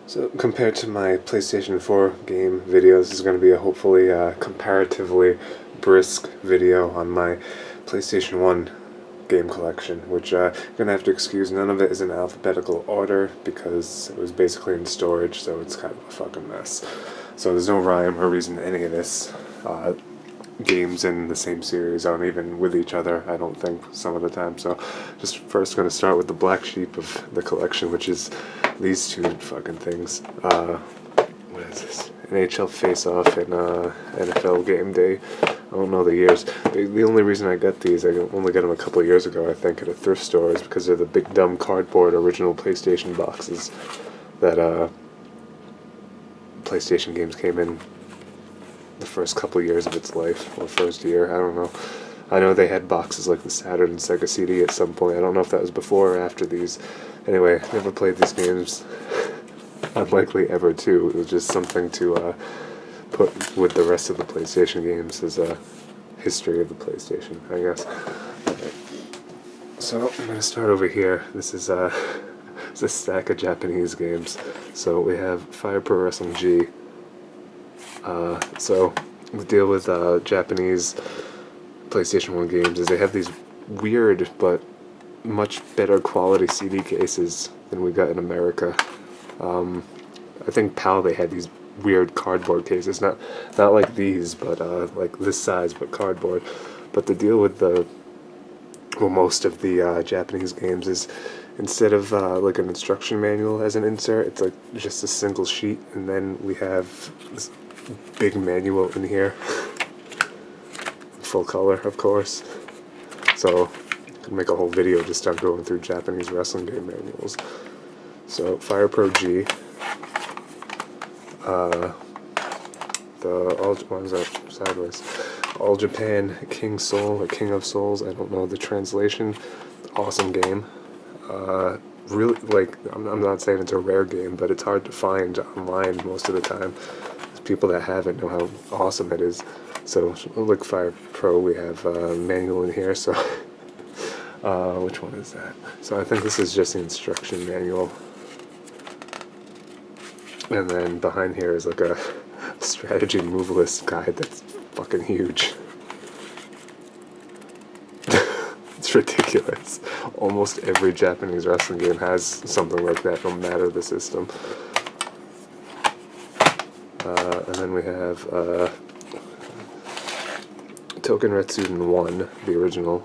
So compared to my PlayStation 4 game video, this is going to be a hopefully comparatively brisk video on my PlayStation 1 game collection, which you're going to have to excuse. None of it is in alphabetical order because it was basically in storage, so it's kind of a fucking mess. So there's no rhyme or reason to any of this. Games in the same series aren't even with each other, I don't think, some of the time. So just first going to start with the black sheep of the collection, which is these two fucking things. What is this? NHL Face-Off and NFL Game Day. I don't know the years. The only reason I got these, I only got them a couple of years ago, I think, at a thrift store, is because they're the big dumb cardboard original PlayStation boxes that PlayStation games came in the first couple of years of its life, or first year, I don't know. I know they had boxes like the Saturn and Sega CD at some point. I don't know if that was before or after these. Anyway, never played these games. Unlikely ever to. It was just something to put with the rest of the PlayStation games as a history of the PlayStation, I guess. Okay. So I'm going to start over here. This is it's a stack of Japanese games. So we have Fire Pro Wrestling G. So the deal with Japanese PlayStation 1 games is they have these weird but much better quality CD cases than we got in America. I think PAL, they had these weird cardboard cases, not like these, but like this size, but cardboard. But the deal with most of the Japanese games is, instead of like an instruction manual as an insert, it's like just a single sheet, and then we have this big manual in here, full color, of course. So I could make a whole video just on going through Japanese wrestling game manuals. So Fire Pro G, sideways. All Japan King Soul, or King of Souls, I don't know the translation. Awesome game. Really, like, I'm not saying it's a rare game, but it's hard to find online most of the time. People that have it know how awesome it is. So look, Fire Pro, we have a manual in here. So which one is that? So I think this is just the instruction manual. And then behind here is like a strategy move list guide that's fucking huge. It's ridiculous. Almost every Japanese wrestling game has something like that, no matter the system. And then we have Token Retsuden 1, the original,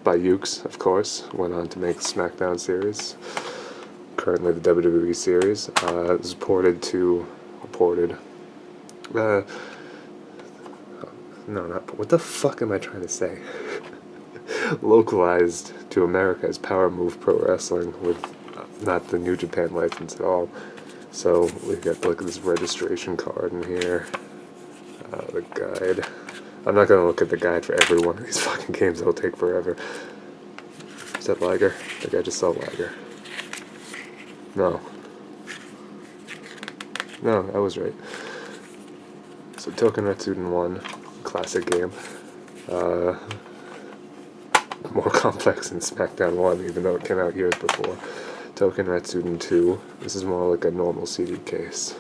by Yuke's, of course. Went on to make the SmackDown series, currently the WWE series. It was what the fuck am I trying to say? Localized to America as Power Move Pro Wrestling, with not the New Japan license at all. So we've got like this registration card in here, the guide. I'm not going to look at the guide for every one of these fucking games, it'll take forever. Is that Liger? I think I just saw Liger. No, I was right. So Token Retsuden 1, classic game. More complex than SmackDown 1, even though it came out years before. Token Retsuden 2. This is more like a normal CD case.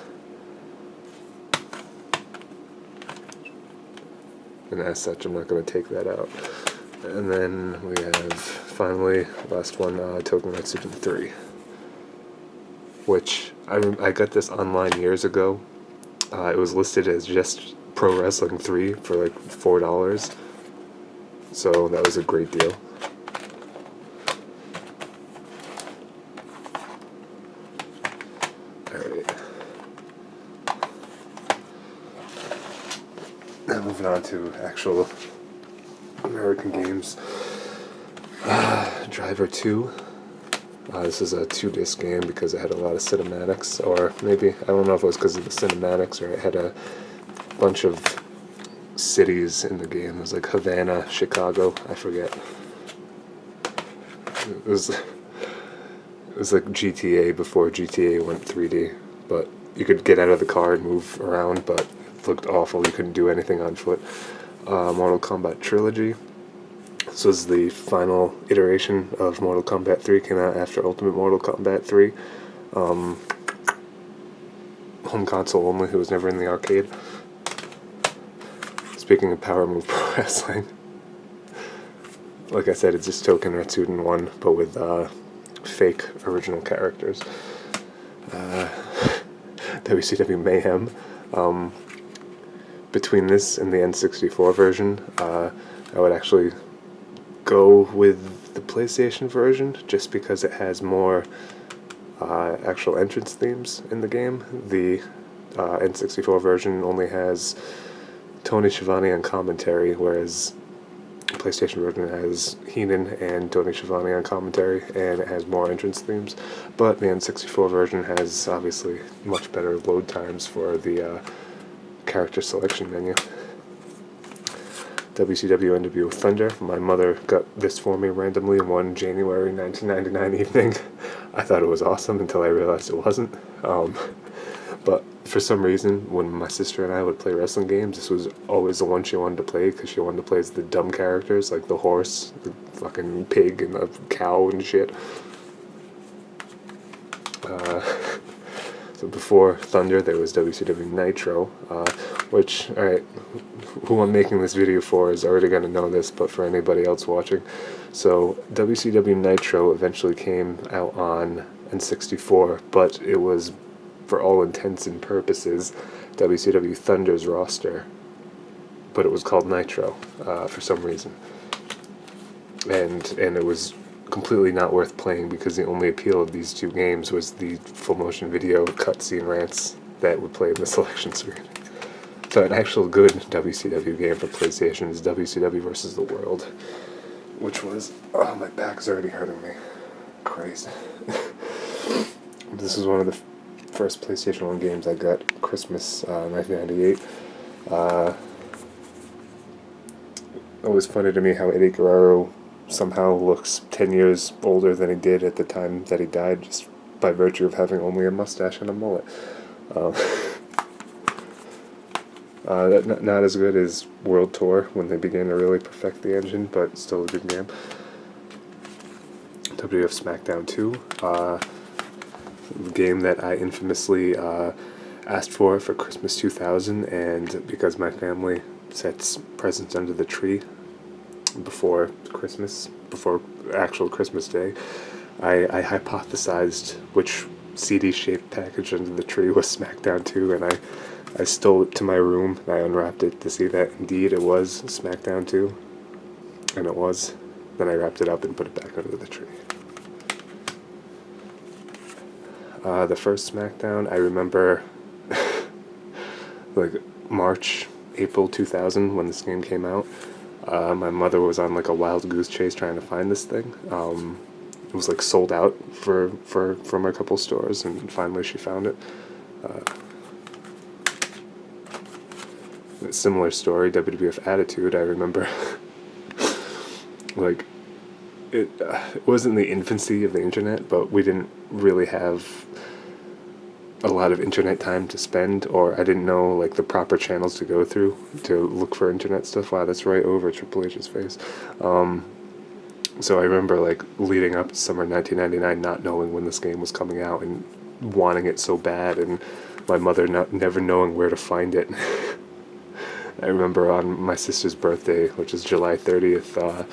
And as such, I'm not going to take that out. And then we have, finally, last one, Token Retsuden 3. Which, I got this online years ago. It was listed as just Pro Wrestling 3 for like $4. So that was a great deal. Now moving on to actual American games. Driver 2. This is a 2-disc game because it had a lot of cinematics, or maybe, I don't know if it was because of the cinematics, or it had a bunch of cities in the game. It was like Havana, Chicago, I forget. It was like GTA before GTA went 3D, but you could get out of the car and move around, but it looked awful. You couldn't do anything on foot. Mortal Kombat Trilogy. This was the final iteration of Mortal Kombat 3, came out after Ultimate Mortal Kombat 3. home console only. It was never in the arcade. Speaking of Power Move Pro Wrestling, like I said, it's just Token Ratsuden 1, but with fake original characters. WCW Mayhem. Between this and the N64 version, I would actually go with the PlayStation version just because it has more actual entrance themes in the game. The N64 version only has Tony Schiavone on commentary, whereas the PlayStation version has Heenan and Tony Schiavone on commentary, and it has more entrance themes. But the N64 version has obviously much better load times for the character selection menu. WCW NWO Thunder. My mother got this for me randomly one January 1999 evening. I thought it was awesome until I realized it wasn't. But for some reason, when my sister and I would play wrestling games, this was always the one she wanted to play, because she wanted to play as the dumb characters, like the horse, the fucking pig, and the cow and shit. So before Thunder, there was WCW Nitro, which, alright, who I'm making this video for is already going to know this, but for anybody else watching. So WCW Nitro eventually came out on N64, but it was, for all intents and purposes, WCW Thunder's roster, but it was called Nitro for some reason, and it was completely not worth playing because the only appeal of these two games was the full motion video cutscene rants that would play in the selection screen. So an actual good WCW game for PlayStation is WCW vs. the World, which was, oh, my back's already hurting me. Christ. This is one of the first PlayStation 1 games I got Christmas 1998. It was funny to me how Eddie Guerrero somehow looks 10 years older than he did at the time that he died, just by virtue of having only a mustache and a mullet. Not as good as World Tour, when they began to really perfect the engine, but still a good game. WWF SmackDown 2, the game that I infamously asked for Christmas 2000, and because my family sets presents under the tree before Christmas, before actual Christmas Day, I hypothesized which CD-shaped package under the tree was SmackDown 2, and I stole it to my room, and I unwrapped it to see that indeed it was SmackDown 2, and it was. Then I wrapped it up and put it back under the tree. The first SmackDown, I remember like April 2000 when this game came out. My mother was on like a wild goose chase trying to find this thing. It was like sold out from a couple stores, and finally she found it. A similar story, WWF Attitude. I remember like it wasn't the infancy of the internet, but we didn't really have a lot of internet time to spend, or I didn't know like the proper channels to go through to look for internet stuff. Wow, that's right over Triple H's face. So I remember like leading up to summer 1999, not knowing when this game was coming out and wanting it so bad, and my mother never knowing where to find it. I remember on my sister's birthday, which is July 30th,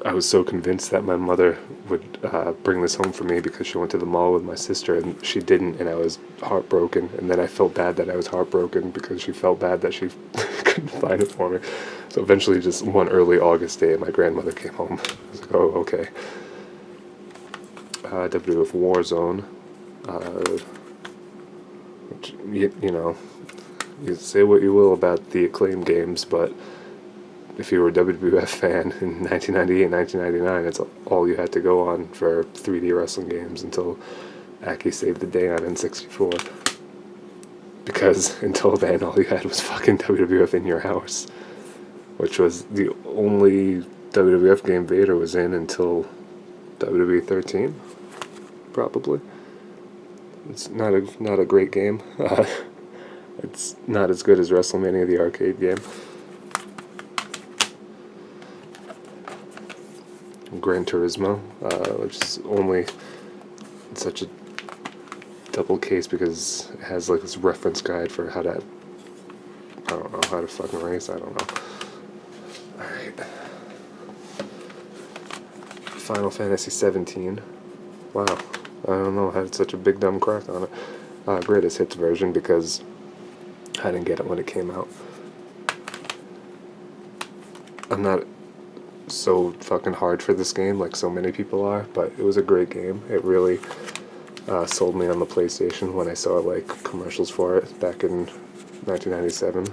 I was so convinced that my mother would bring this home for me because she went to the mall with my sister, and she didn't, and I was heartbroken. And then I felt bad that I was heartbroken because she felt bad that she couldn't find it for me. So eventually, just one early August day, my grandmother came home. I was like, oh, okay. WWF Warzone, which, you know, you say what you will about the Acclaim games, but if you were a WWF fan in 1998 and 1999, that's all you had to go on for 3D wrestling games until Aki saved the day on N64. Because until then, all you had was fucking WWF in your house, which was the only WWF game Vader was in until WWE 13, probably. It's not a great game. It's not as good as WrestleMania, the arcade game. Gran Turismo, which is only such a double case because it has like this reference guide for how to, I don't know, how to fucking race, I don't know. Alright. Final Fantasy 17. Wow. I don't know, I had such a big dumb crack on it. Greatest hits version because I didn't get it when it came out. I'm not so fucking hard for this game like so many people are, but it was a great game. It really sold me on the PlayStation when I saw like commercials for it back in 1997.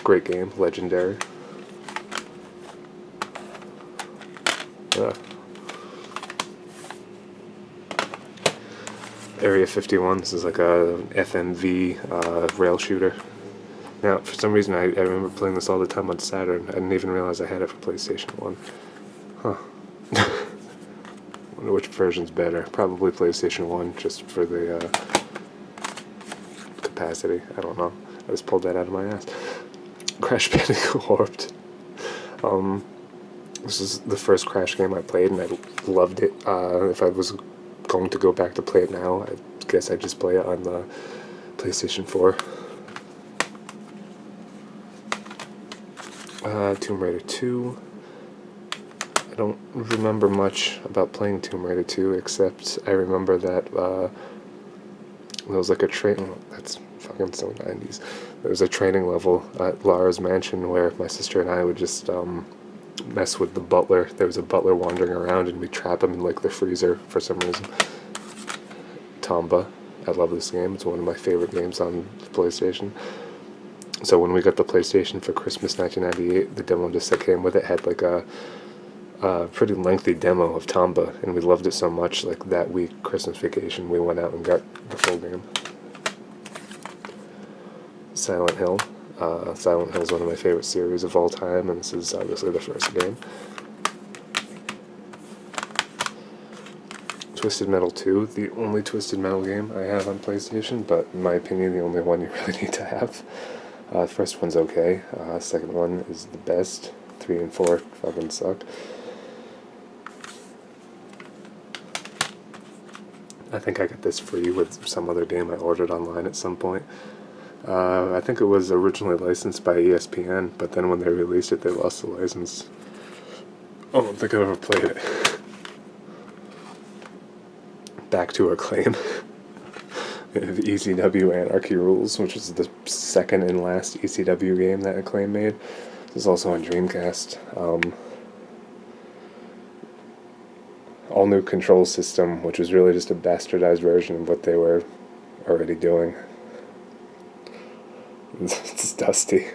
Great game, legendary. Area 51, this is like a FMV rail shooter. Now, for some reason, I remember playing this all the time on Saturn. I didn't even realize I had it for PlayStation 1. Huh. Wonder which version's better. Probably PlayStation 1, just for the capacity. I don't know. I just pulled that out of my ass. Crash Bandicoot Warped. This is the first Crash game I played, and I loved it. If I was going to go back to play it now, I guess I'd just play it on the PlayStation 4. Tomb Raider 2. I don't remember much about playing Tomb Raider 2, except I remember that there was like a that's fucking so 90s. There was a training level at Lara's mansion where my sister and I would just mess with the butler. There was a butler wandering around and we'd trap him in like the freezer for some reason. Tomba. I love this game. It's one of my favorite games on the PlayStation. So when we got the PlayStation for Christmas 1998, the demo disc that came with it had like a pretty lengthy demo of Tomba, and we loved it so much, like that week, Christmas vacation, we went out and got the full game. Silent Hill. Silent Hill is one of my favorite series of all time, and this is obviously the first game. Twisted Metal 2, the only Twisted Metal game I have on PlayStation, but in my opinion, the only one you really need to have. First one's okay. Second one is the best. 3 and 4 fucking suck. I think I got this free with some other game I ordered online at some point. I think it was originally licensed by ESPN, but then when they released it, they lost the license. I don't think I've ever played it. Back to Acclaim. ECW Anarchy Rules, which is the second and last ECW game that Acclaim made. This is also on Dreamcast. All new control system, which was really just a bastardized version of what they were already doing. It's dusty.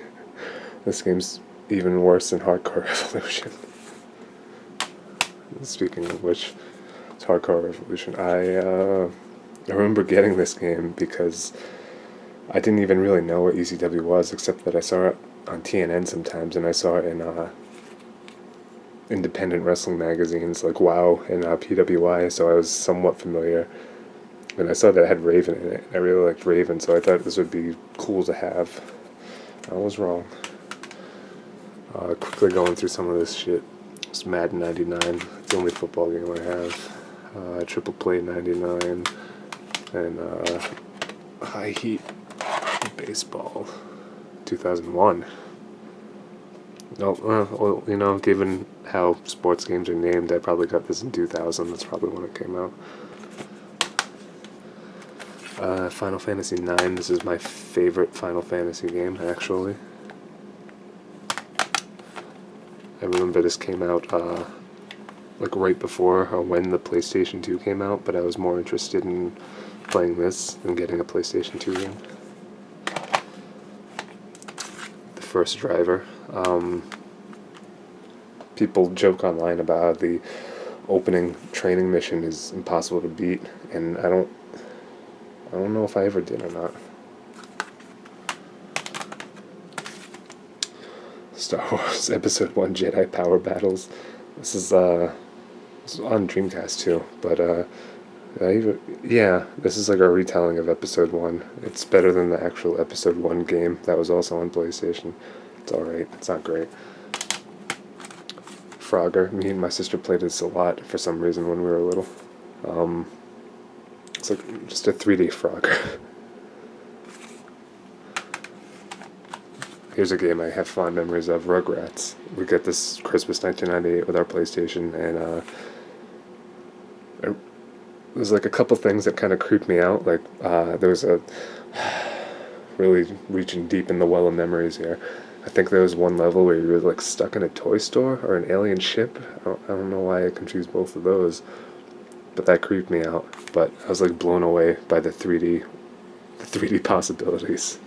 This game's even worse than Hardcore Revolution. Speaking of which, it's Hardcore Revolution. I remember getting this game because I didn't even really know what ECW was, except that I saw it on TNN sometimes, and I saw it in independent wrestling magazines like WOW and PWI, so I was somewhat familiar. And I saw that it had Raven in it. I really liked Raven, so I thought this would be cool to have. I was wrong. Quickly going through some of this shit. It's Madden 99. It's the only football game I have. Triple Play 99. And High Heat Baseball 2001. Well, you know, given how sports games are named, I probably got this in 2000. That's probably when it came out. Final Fantasy IX. This is my favorite Final Fantasy game, actually. I remember this came out like right before or when the PlayStation 2 came out, but I was more interested in playing this than getting a PlayStation 2 game. The First Driver. People joke online about how the opening training mission is impossible to beat, and I don't know if I ever did or not. Star Wars Episode 1 Jedi Power Battles. This is on Dreamcast too, but yeah, this is like a retelling of Episode 1. It's better than the actual Episode 1 game that was also on PlayStation. It's alright, it's not great. Frogger. Me and my sister played this a lot for some reason when we were little. It's like just a 3D Frogger. Here's a game I have fond memories of, Rugrats. We got this Christmas 1998 with our PlayStation, and there was like a couple things that kind of creeped me out. Like there was a really reaching deep in the well of memories here. I think there was one level where you were like stuck in a toy store or an alien ship. I don't know why I confused both of those, but that creeped me out. But I was like blown away by the 3D possibilities.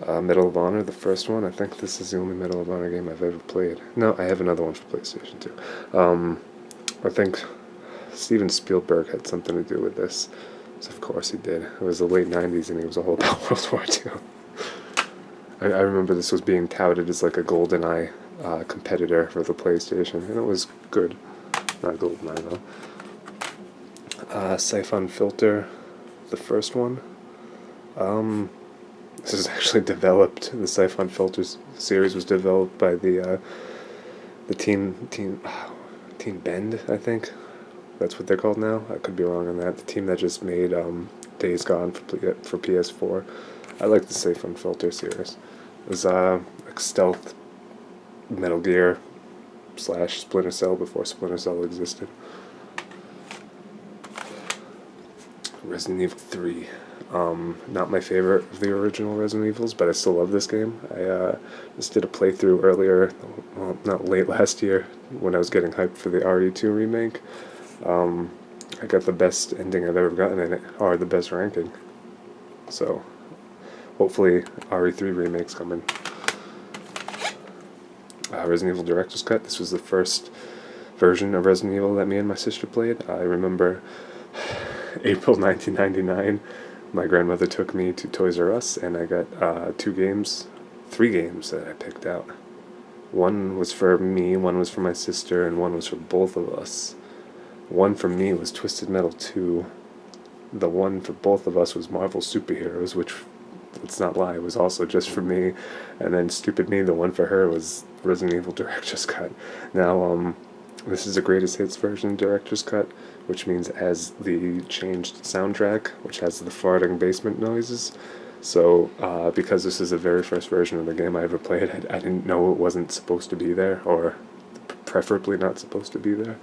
Medal of Honor, the first one. I think this is the only Medal of Honor game I've ever played. No, I have another one for PlayStation 2. I think Steven Spielberg had something to do with this. So of course he did. It was the late 90s and he was all about World War II. I remember this was being touted as like a GoldenEye competitor for the PlayStation, and it was good. Not GoldenEye though. Siphon Filter, the first one. This is actually developed. The Siphon Filters series was developed by the Team Bend, I think. That's what they're called now. I could be wrong on that. The team that just made Days Gone for PS4. I like the Siphon Filter series. It was like stealth Metal Gear / Splinter Cell before Splinter Cell existed. Resident Evil 3. Not my favorite of the original Resident Evils, but I still love this game. I just did a playthrough earlier, well, not late last year, when I was getting hyped for the RE2 remake. I got the best ending I've ever gotten in it, or the best ranking. So, hopefully RE3 remake's coming. Resident Evil Director's Cut. This was the first version of Resident Evil that me and my sister played. I remember April 1999, my grandmother took me to Toys R Us, and I got 3 games that I picked out. One was for me, one was for my sister, and one was for both of us. One for me was Twisted Metal 2. The one for both of us was Marvel Superheroes, which, let's not lie, was also just for me. And then stupid me, the one for her was Resident Evil Director's Cut. Now, this is the greatest hits version Director's Cut, which means it has the changed soundtrack, which has the farting basement noises. So, because this is the very first version of the game I ever played, I didn't know it wasn't supposed to be there, or preferably not supposed to be there.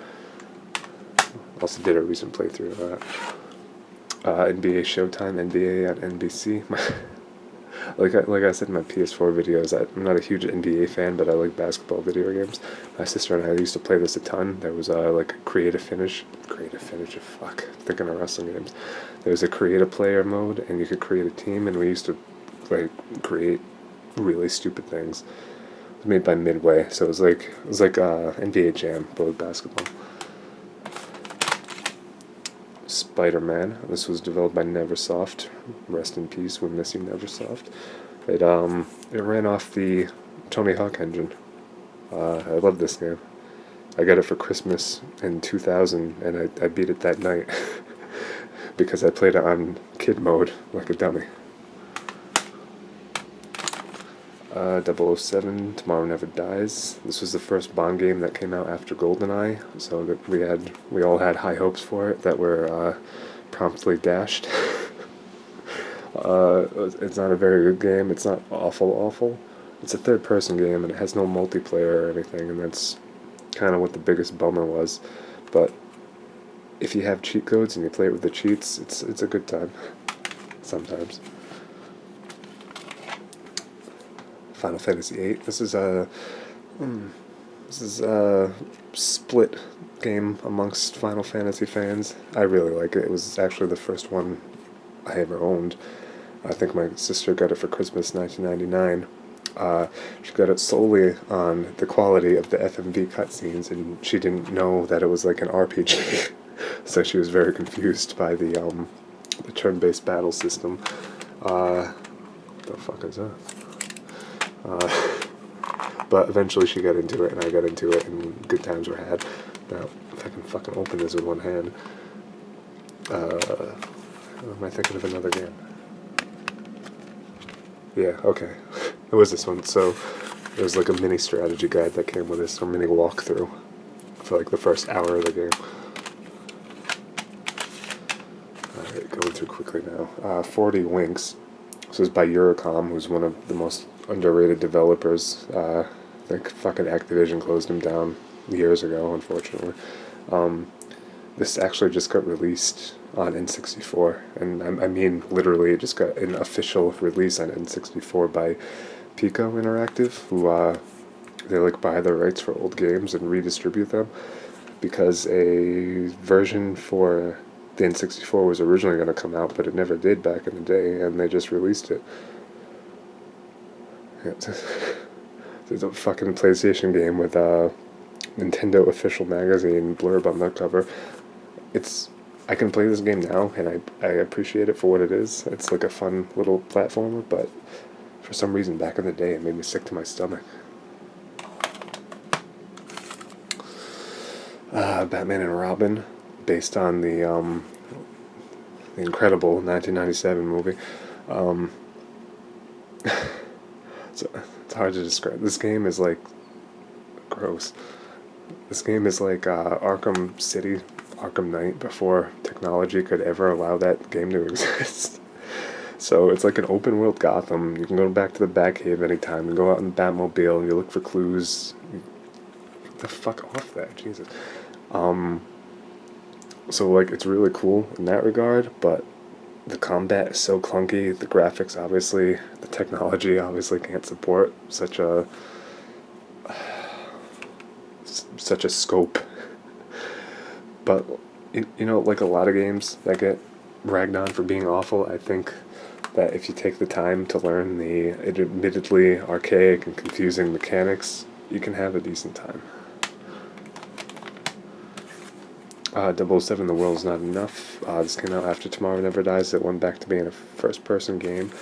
Also did a recent playthrough of that. NBA Showtime, NBA at NBC. Like I said in my PS4 videos, I'm not a huge NBA fan, but I like basketball video games. My sister and I used to play this a ton. There was like a creative finish, fuck, thinking of wrestling games. There was a create a player mode, and you could create a team, and we used to like create really stupid things. It was made by Midway, so it was like NBA Jam, but with basketball. Spider-Man. This was developed by Neversoft. Rest in peace, we're missing Neversoft. It ran off the Tony Hawk engine. I love this game. I got it for Christmas in 2000, and I beat it that night because I played it on kid mode like a dummy. 007, Tomorrow Never Dies. This was the first Bond game that came out after GoldenEye, so that we all had high hopes for it that were promptly dashed. It's not a very good game. It's not awful. It's a third-person game, and it has no multiplayer or anything, and that's kind of what the biggest bummer was. But if you have cheat codes and you play it with the cheats, it's a good time. Sometimes. Final Fantasy VIII. This is a split game amongst Final Fantasy fans. I really like it. It was actually the first one I ever owned. I think my sister got it for Christmas 1999. She got it solely on the quality of the FMV cutscenes, and she didn't know that it was like an RPG. So she was very confused by the turn-based battle system. The fuck is that? But eventually she got into it, and I got into it, and good times were had. Now, if I can fucking open this with one hand. Am I thinking of another game? Yeah, okay. It was this one. So, there was like a mini strategy guide that came with this, or mini walkthrough for like the first hour of the game. Alright, going through quickly now. 40 Winks. This is by Eurocom, who's one of the most underrated developers. I think fucking Activision closed him down years ago, unfortunately. This actually just got released on N64, and I mean literally, it just got an official release on N64 by Pico Interactive, who they like buy the rights for old games and redistribute them, because a version for the N64 was originally going to come out, but it never did back in the day, and they just released it. Yeah, there's a fucking PlayStation game with a Nintendo official magazine blurb on the cover. I can play this game now, and I appreciate it for what it is. It's like a fun little platformer, but for some reason back in the day it made me sick to my stomach. Batman and Robin, based on the incredible 1997 movie. So it's hard to describe. This game is like gross. This game is like Arkham City, Arkham Knight before technology could ever allow that game to exist. So it's like an open world Gotham. You can go back to the Batcave anytime. You go out in the Batmobile and you look for clues. Get the fuck off that, Jesus. So like it's really cool in that regard, but the combat is so clunky. The graphics, obviously, the technology obviously can't support such a scope. But you know, like a lot of games that get ragged on for being awful, I think that if you take the time to learn the admittedly archaic and confusing mechanics, you can have a decent time. 007 The World's Not Enough. This came out after Tomorrow Never Dies. It went back to being a first-person game.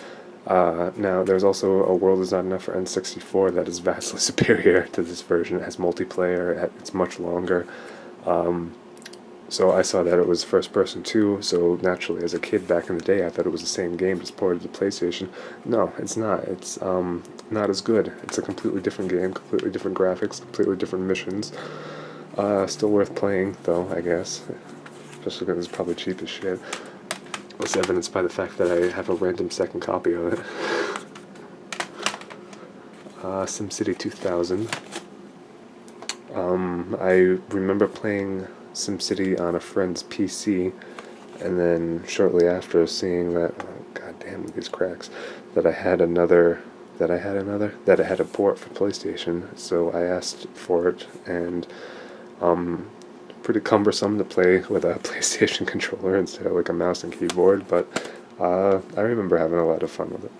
Now, there's also A World Is Not Enough for N64 that is vastly superior to this version. It has multiplayer, it's much longer. So I saw that it was first-person too, so naturally, as a kid back in the day, I thought it was the same game just ported to PlayStation. No, it's not. It's not as good. It's a completely different game, completely different graphics, completely different missions. Still worth playing, though, I guess. Especially because it's probably cheap as shit. It's evidenced by the fact that I have a random second copy of it. SimCity 2000. I remember playing SimCity on a friend's PC, and then shortly after seeing that, oh, god damn these cracks, that I had a port for PlayStation, so I asked for it, and pretty cumbersome to play with a PlayStation controller instead of like a mouse and keyboard, but I remember having a lot of fun with it.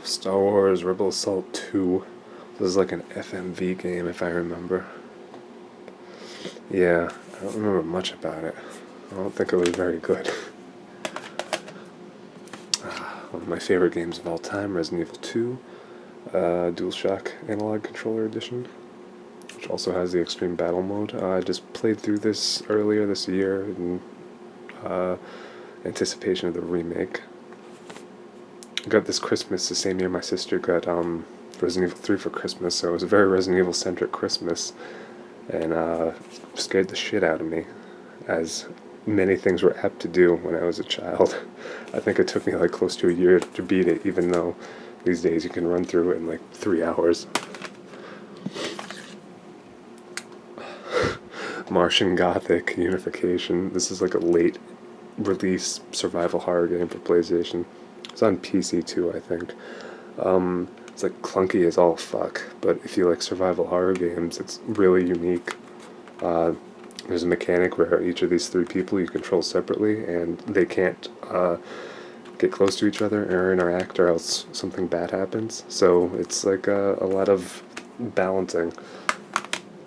Star Wars Rebel Assault 2. This is like an FMV game, if I remember. Yeah, I don't remember much about it. I don't think it was very good. One of my favorite games of all time, Resident Evil 2. DualShock Analog Controller Edition, which also has the Extreme Battle Mode. I just played through this earlier this year in anticipation of the remake. I got this Christmas the same year my sister got Resident Evil 3 for Christmas, so it was a very Resident Evil-centric Christmas, and scared the shit out of me, as many things were apt to do when I was a child. I think it took me like close to a year to beat it, even though these days you can run through it in like 3 hours. Martian Gothic Unification. This is like a late release survival horror game for PlayStation. It's on PC too, I think. It's like clunky as all fuck, but if you like survival horror games, it's really unique. There's a mechanic where each of these 3 people you control separately, and they can't get close to each other or interact, or else something bad happens. So it's like a lot of balancing.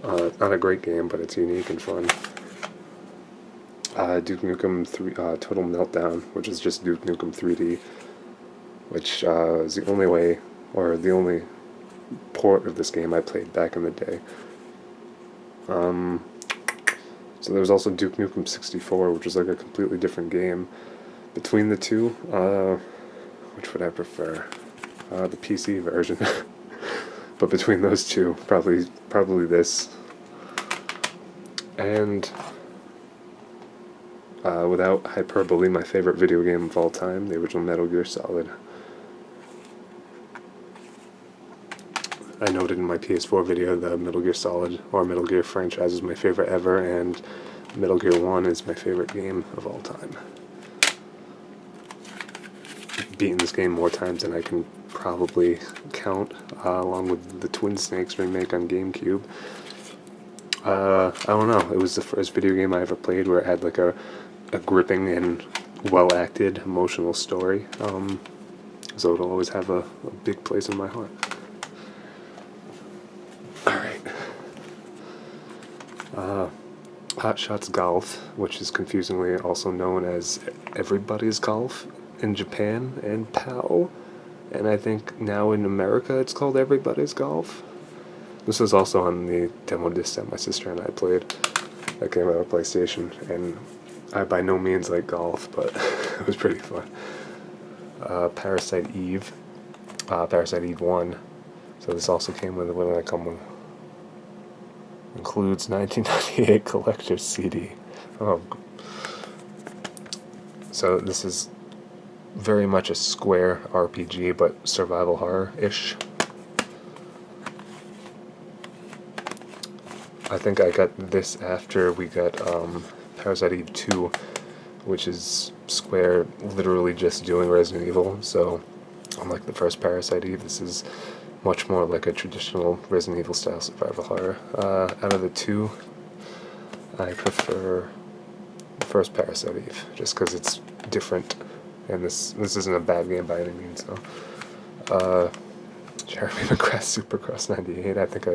Not a great game, but it's unique and fun. Duke Nukem 3, Total Meltdown, which is just Duke Nukem 3D, which is the only way, or the only port of this game I played back in the day. So there was also Duke Nukem 64, which was like a completely different game. Between the two, which would I prefer? The PC version. But between those two, probably this. And without hyperbole, my favorite video game of all time, the original Metal Gear Solid. I noted in my PS4 video the Metal Gear Solid or Metal Gear franchise is my favorite ever, and Metal Gear 1 is my favorite game of all time. Beaten this game more times than I can probably count, along with the Twin Snakes remake on GameCube. I don't know, it was the first video game I ever played where it had like a gripping and well-acted emotional story, so it'll always have a big place in my heart. Alright. Hot Shots Golf, which is confusingly also known as Everybody's Golf in Japan and PAL, and I think now in America it's called Everybody's Golf. This was also on the demo disc that my sister and I played that came out of PlayStation, and I by no means like golf, but it was pretty fun. Parasite Eve 1. So this also came with, what did that come with? Includes 1998 collector's CD. Oh. So this is very much a square RPG, but survival horror-ish. I think I got this after we got Parasite Eve 2, which is Square literally just doing Resident Evil, so unlike the first Parasite Eve, this is much more like a traditional Resident Evil style survival horror. Out of the two, I prefer the first Parasite Eve, just because it's different, and this isn't a bad game by any means. So, Jeremy McGrath's Supercross 98, I think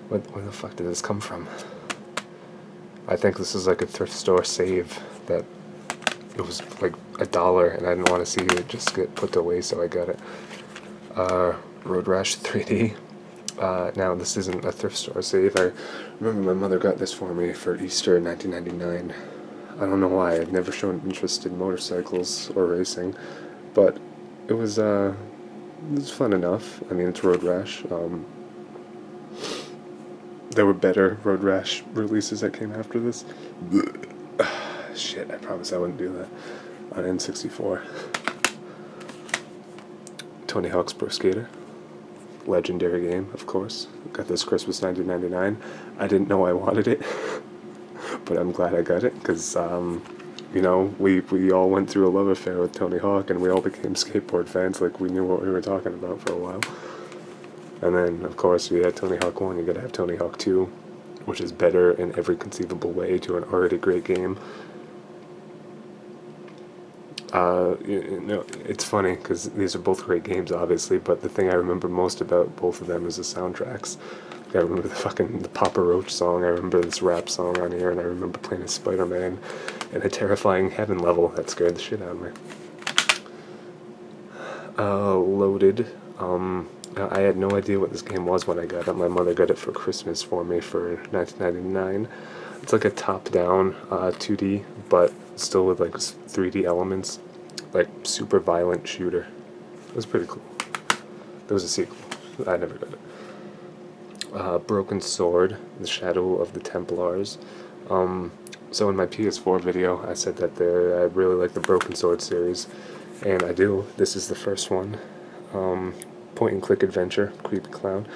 where the fuck did this come from? I think this is like a thrift store save that it was like $1 and I didn't want to see it just get put away, so I got it. Road Rash 3D. Now this isn't a thrift store save. I remember my mother got this for me for Easter in 1999. I don't know why. I've never shown interest in motorcycles or racing, but it was fun enough. I mean, it's Road Rash. There were better Road Rash releases that came after this. Shit, I promise I wouldn't do that. On N64. Tony Hawk's Pro Skater. Legendary game, of course. Got this Christmas 1999. I didn't know I wanted it, but I'm glad I got it, because, you know, we all went through a love affair with Tony Hawk, and we all became skateboard fans, like we knew what we were talking about for a while. And then, of course, we had Tony Hawk 1, you gotta have Tony Hawk 2, which is better in every conceivable way to an already great game. You know, it's funny, because these are both great games, obviously, but the thing I remember most about both of them is the soundtracks. I remember the Papa Roach song, I remember this rap song on here, and I remember playing as Spider-Man in a terrifying heaven level that scared the shit out of me. Loaded. I had no idea what this game was when I got it. My mother got it for Christmas for me for 1999. It's like a top-down 2D, but still with like 3D elements, like super violent shooter. It was pretty cool. There was a sequel. I never got it. Broken Sword, The Shadow of the Templars. So in my PS4 video, I said that I really like the Broken Sword series, and I do. This is the first one. Point-and-click adventure, creepy clown.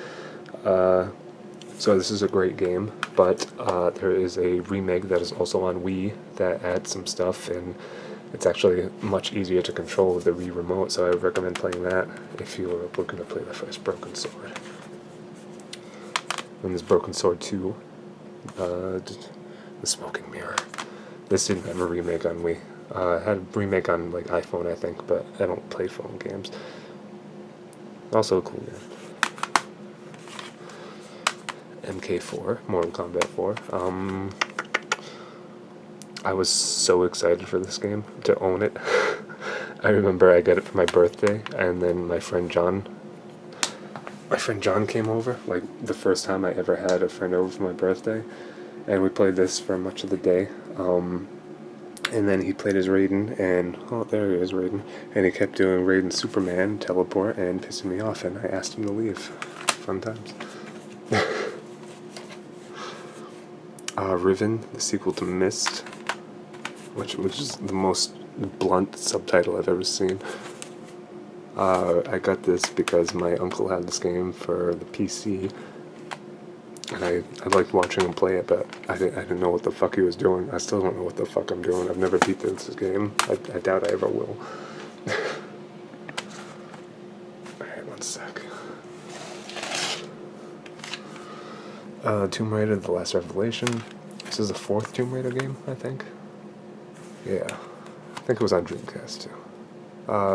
So this is a great game, but there is a remake that is also on Wii that adds some stuff, and it's actually much easier to control with the Wii remote, so I would recommend playing that if you were looking to play the first Broken Sword. And there's Broken Sword 2, The Smoking Mirror. This didn't have a remake on Wii. It had a remake on like iPhone, I think, but I don't play phone games. Also a cool game. MK4, Mortal Kombat 4. I was so excited for this game, to own it. I remember I got it for my birthday, and then my friend John came over, like the first time I ever had a friend over for my birthday, and we played this for much of the day. And then he played as Raiden, and, oh, there he is, Raiden, and he kept doing Raiden Superman, teleport, and pissing me off, and I asked him to leave. Fun times. Riven, the sequel to Myst. which is the most blunt subtitle I've ever seen. I got this because my uncle had this game for the PC, and I liked watching him play it, but I didn't know what the fuck he was doing. I still don't know what the fuck I'm doing. I've never beat this game. I doubt I ever will. Alright, one sec. Tomb Raider: The Last Revelation. This is the 4th Tomb Raider game, I think. Yeah. I think it was on Dreamcast, too.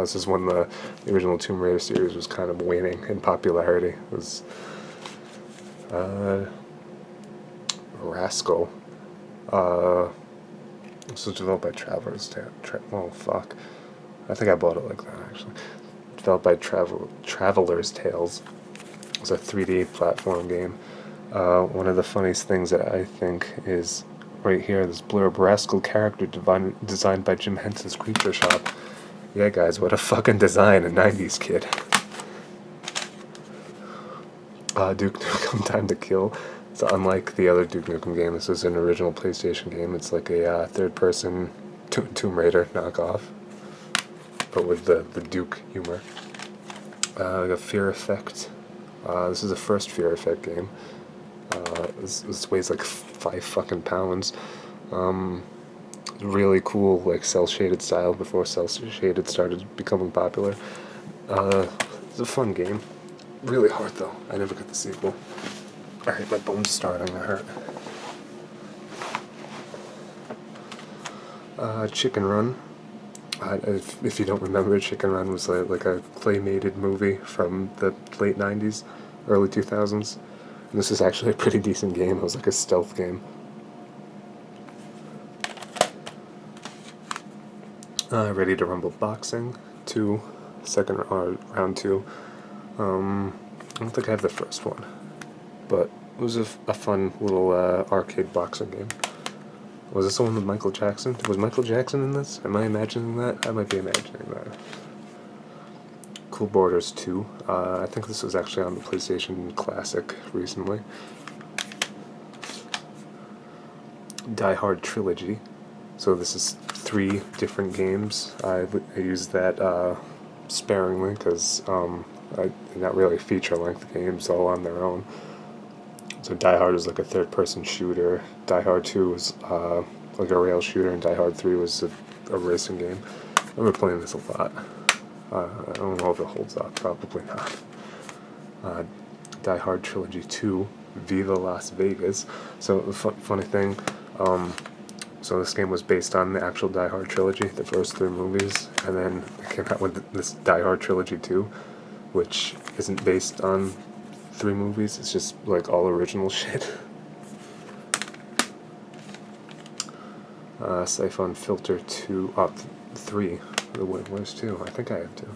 This is when the original Tomb Raider series was kind of waning in popularity. It was Rascal. This was developed by Traveller's Tales. Oh, fuck. I think I bought it like that, actually. Developed by Traveller's Tales. It's a 3D platform game. One of the funniest things that I think is right here, this blurb: Rascal character designed by Jim Henson's Creature Shop. Yeah, guys, what a fucking design, a 90s kid. Duke Nukem Time to Kill. So unlike the other Duke Nukem game, this is an original PlayStation game. It's like a third-person Tomb Raider knockoff, but with the Duke humor. We got Fear Effect. This is the first Fear Effect game. This weighs like 5 fucking pounds. Really cool, like cel-shaded style before cel-shaded started becoming popular. It's a fun game. Really hard though. I never got the sequel. Alright, my bone's starting to hurt. Chicken Run. If you don't remember, Chicken Run was like a claymated movie from the late 90s, early 2000s. And this is actually a pretty decent game. It was like a stealth game. Ready to Rumble Boxing 2, round 2. I don't think I have the first one, but it was a fun little arcade boxing game. Was this the one with Michael Jackson? Was Michael Jackson in this? Am I imagining that? I might be imagining that. Cool Borders 2. I think this was actually on the PlayStation Classic recently. Die Hard Trilogy. So this is 3 different games. I used that sparingly because they're not really feature-length games, all on their own. So Die Hard is like a third-person shooter. Die Hard 2 was like a rail shooter, and Die Hard 3 was a racing game. I remember playing this a lot. I don't know if it holds up. Probably not. Die Hard Trilogy 2, Viva Las Vegas. So the funny thing, so this game was based on the actual Die Hard trilogy, the first 3 movies, and then they came out with this Die Hard Trilogy 2, which isn't based on 3 movies. It's just like all original shit. Siphon Filter 2, 3. Where's 2? I think I have 2.